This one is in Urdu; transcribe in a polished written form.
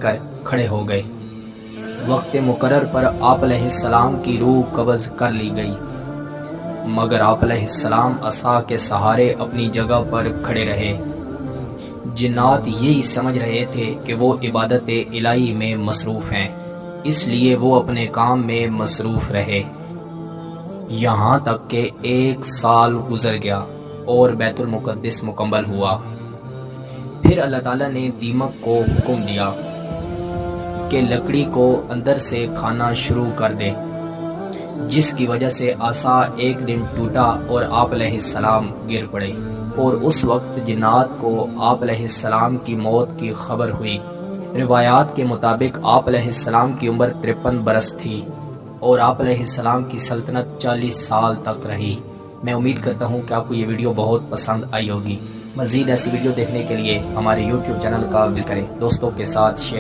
کر کھڑے ہو گئے۔ وقت مقرر پر آپ علیہ السلام کی روح قبض کر لی گئی، مگر آپ علیہ السلام عصا کے سہارے اپنی جگہ پر کھڑے رہے۔ جنات یہی سمجھ رہے تھے کہ وہ عبادت الہی میں مصروف ہیں، اس لیے وہ اپنے کام میں مصروف رہے، یہاں تک کہ 1 سال گزر گیا اور بیت المقدس مکمل ہوا۔ پھر اللہ تعالیٰ نے دیمک کو حکم دیا کہ لکڑی کو اندر سے کھانا شروع کر دے، جس کی وجہ سے عصا ایک دن ٹوٹا اور آپ علیہ السلام گر پڑے، اور اس وقت جنات کو آپ علیہ السلام کی موت کی خبر ہوئی۔ روایات کے مطابق آپ علیہ السلام کی عمر 53 برس تھی اور آپ علیہ السلام کی سلطنت 40 سال تک رہی۔ میں امید کرتا ہوں کہ آپ کو یہ ویڈیو بہت پسند آئی ہوگی۔ مزید ایسی ویڈیو دیکھنے کے لیے ہمارے YouTube چینل کا وزٹ کریں، دوستوں کے ساتھ شیئر